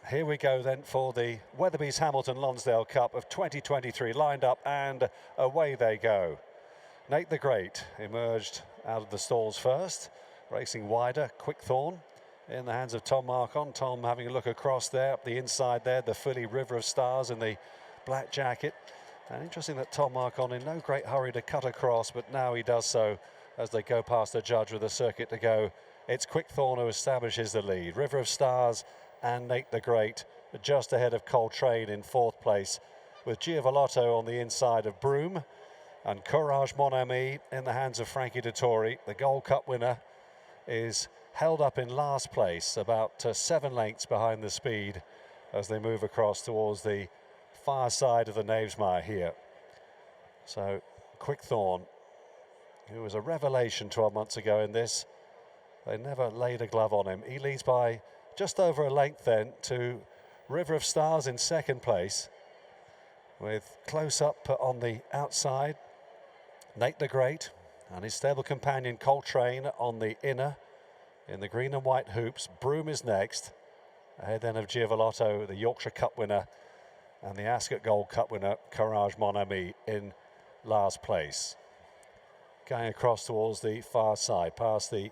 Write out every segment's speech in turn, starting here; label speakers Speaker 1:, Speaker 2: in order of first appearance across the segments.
Speaker 1: Here we go then for the Weatherbys Hamilton Lonsdale Cup of 2023, lined up and away they go. Nate the Great emerged out of the stalls first, racing wider. Quickthorn in the hands of Tom Marcon. Tom having a look across there, up the inside there, the filly River of Stars in the black jacket. And interesting that Tom Marcon in no great hurry to cut across, but now he does so as they go past the judge with a circuit to go. It's Quickthorn who establishes the lead. River of Stars and Nate the Great just ahead of Coltrane in fourth place, with Giavolotto on the inside of Broome, and Courage Mon Ami in the hands of Frankie Dettori. The Gold Cup winner is held up in last place, about 7 lengths behind the speed as they move across towards the far side of the Knavesmire here. So Quickthorn, who was a revelation 12 months ago in this, they never laid a glove on him. He leads by just over a length then to River of Stars in second place, with close up on the outside Nate the Great and his stable companion Coltrane on the inner in the green and white hoops. Broome is next, ahead then of Giavolotto, the Yorkshire Cup winner, and the Ascot Gold Cup winner Courage Mon Ami in last place. Going across towards the far side, past the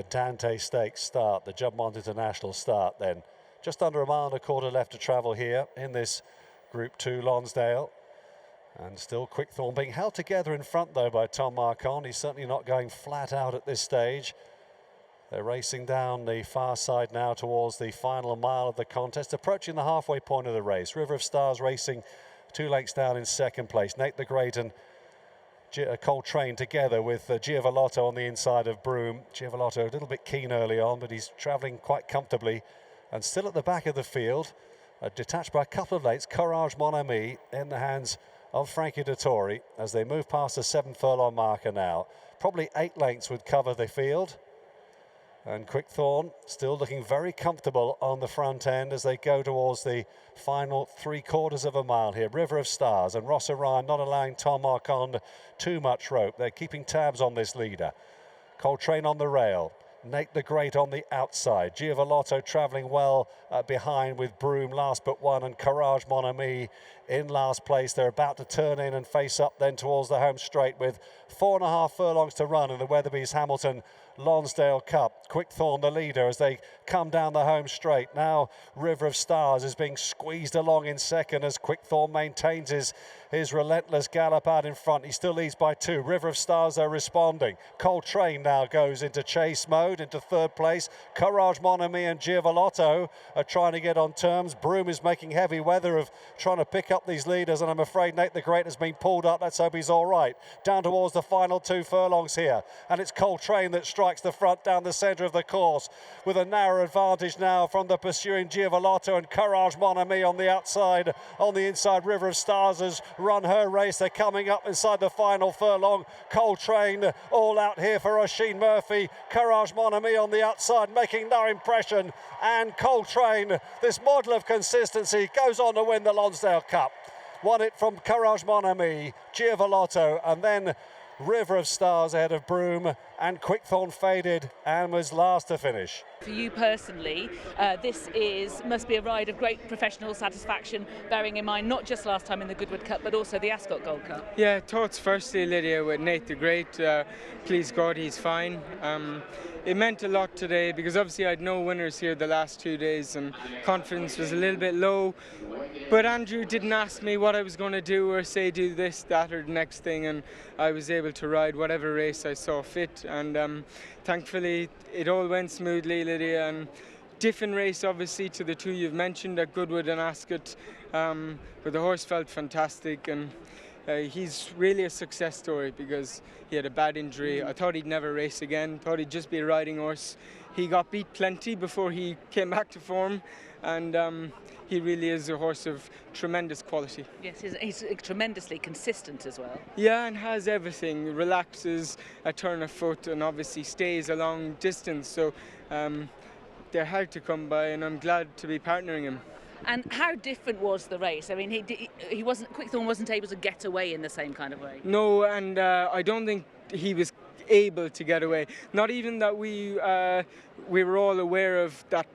Speaker 1: Dante Stakes start, the Jumpmont International start then. Just under a mile and a quarter left to travel here in this Group 2 Lonsdale. And still Quickthorn being held together in front though by Tom Marcon. He's certainly not going flat out at this stage. They're racing down the far side now towards the final mile of the contest, approaching the halfway point of the race. River of Stars racing 2 lengths down in second place. Nate the Great and Coltrane together with Giavolotto on the inside of Broome. Giavolotto a little bit keen early on, but he's travelling quite comfortably. And still at the back of the field, detached by a couple of lengths, Courage Mon Ami in the hands of Frankie Dettori as they move past the 7 furlong marker now. Probably 8 lengths would cover the field. And Quickthorn still looking very comfortable on the front end as they go towards the final 3/4 of a mile here. River of Stars and Ross Orion not allowing Tom Marcon too much rope. They're keeping tabs on this leader. Coltrane on the rail. Nate the Great on the outside. Giavolotto travelling well behind with Broome last but one, and Courage Mon Ami in last place. They're about to turn in and face up then towards the home straight with 4.5 furlongs to run in the Weatherbys Hamilton Lonsdale Cup. Quickthorn the leader as they come down the home straight. Now River of Stars is being squeezed along in second as Quickthorn maintains his relentless gallop out in front. He still leads by 2. River of Stars are responding. Coltrane now goes into chase mode, into third place. Courage Mon Ami and Giavolotto are trying to get on terms. Broome is making heavy weather of trying to pick up these leaders, and I'm afraid Nate the Great has been pulled up. Let's hope he's all right. Down towards the final 2 furlongs here, and it's Coltrane that strikes the front down the centre of the course with a narrow advantage now from the pursuing Giavolotto, and Courage Mon Ami on the outside. On the inside, River of Stars has run her race. They're coming up inside the final furlong. Coltrane all out here for Oisin Murphy. Courage Mon Ami on the outside making no impression, and Coltrane, this model of consistency, goes on to win the Lonsdale Cup. Won it from Courage Mon Ami, Giavolotto, and then River of Stars ahead of Broome, and Quickthorn faded and was last to finish.
Speaker 2: For you personally, this must be a ride of great professional satisfaction, bearing in mind not just last time in the Goodwood Cup, but also the Ascot Gold Cup.
Speaker 3: Yeah, thoughts firstly, Lydia, with Nate the Great. Please God, he's fine. It meant a lot today because obviously I had no winners here the last 2 days and confidence was a little bit low. But Andrew didn't ask me what I was going to do or say do this, that or the next thing, and I was able to ride whatever race I saw fit, and thankfully it all went smoothly, Lydia. And different race obviously to the 2 you've mentioned at Goodwood and Ascot, but the horse felt fantastic, and he's really a success story because he had a bad injury. I thought he'd never race again, thought he'd just be a riding horse. He got beat plenty before he came back to form, and he really is a horse of tremendous quality.
Speaker 2: Yes, he's tremendously consistent as well.
Speaker 3: Yeah, and has everything. Relaxes a turn of foot and obviously stays a long distance. So they're hard to come by, and I'm glad to be partnering him.
Speaker 2: And how different was the race? I mean, Quickthorn wasn't able to get away in the same kind of way.
Speaker 3: No, and I don't think he was able to get away. Not even that we were all aware of that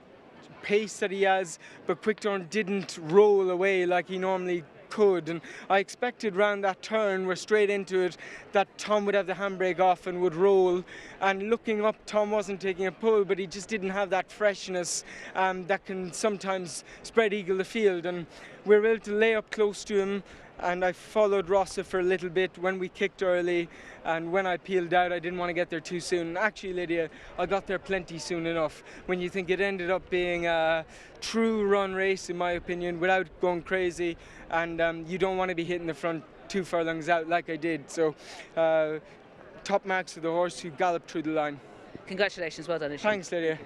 Speaker 3: pace that he has, but Quickthorn didn't roll away like he normally could, and I expected round that turn, we're straight into it, that Tom would have the handbrake off and would roll, and looking up, Tom wasn't taking a pull, but he just didn't have that freshness that can sometimes spread eagle the field, and we were able to lay up close to him, and I followed Rossa for a little bit when we kicked early, and when I peeled out I didn't want to get there too soon. Actually, Lydia, I got there plenty soon enough. When you think it ended up being a true run race, in my opinion, without going crazy, and you don't want to be hitting the front 2 furlongs out like I did. So top marks for the horse who galloped through the line.
Speaker 2: Congratulations, well done, Ishii.
Speaker 3: Thanks, Lydia.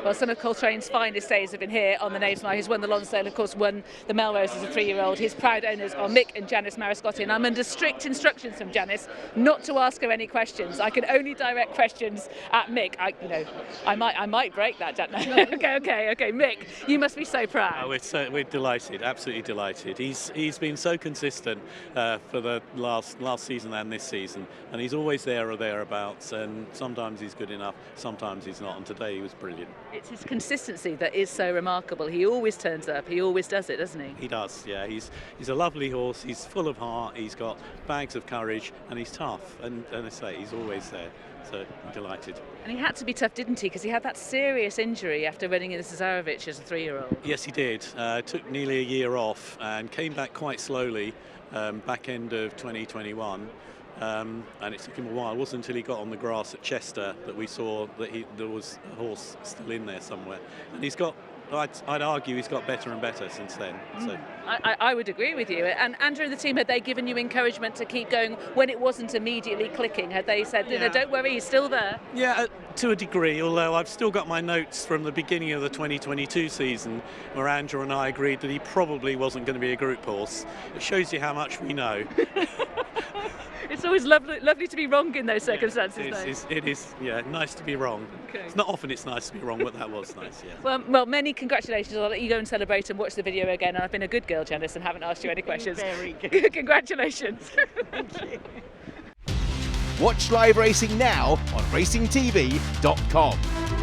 Speaker 2: Well, some of Coltrane's finest days have been here on the Naves Mile. He's won the Lonsdale, of course, won the Melrose as a 3-year-old. His proud owners are Mick and Janice Mariscotti, and I'm under strict instructions from Janice not to ask her any questions. I can only direct questions at Mick. I might break that, Janice. Okay. Mick, you must be so proud.
Speaker 4: Oh, we're delighted, absolutely delighted. He's been so consistent for the last season and this season, and he's always there or thereabouts. And sometimes he's good enough, sometimes he's not. And today he was brilliant.
Speaker 2: It's his consistency that is so remarkable. He always turns up. He always does it, doesn't he?
Speaker 4: He does, yeah. He's a lovely horse. He's full of heart. He's got bags of courage, and he's tough. And I say, he's always there. So I'm delighted.
Speaker 2: And he had to be tough, didn't he? Because he had that serious injury after running in the Cesarovic as a 3-year-old.
Speaker 4: Yes, he did. Took nearly a year off and came back quite slowly, back end of 2021. And it took him a while. It wasn't until he got on the grass at Chester that we saw that there was a horse still in there somewhere. And he's got, I'd argue, he's got better and better since then. So.
Speaker 2: I would agree with you. And Andrew and the team, had they given you encouragement to keep going when it wasn't immediately clicking? Had they said, don't worry, he's still there?
Speaker 4: Yeah, to a degree, although I've still got my notes from the beginning of the 2022 season where Andrew and I agreed that he probably wasn't going to be a group horse. It shows you how much we know.
Speaker 2: It's always lovely to be wrong in those circumstances, though.
Speaker 4: It is, yeah, nice to be wrong.
Speaker 2: Okay.
Speaker 4: It's not often it's nice to be wrong, but that was nice, yeah.
Speaker 2: Well, many congratulations. I'll let you go and celebrate and watch the video again. And I've been a good girl, Janice, and haven't asked you any questions.
Speaker 5: Very good.
Speaker 2: Congratulations.
Speaker 5: Thank you.
Speaker 6: Watch live racing now on racingtv.com.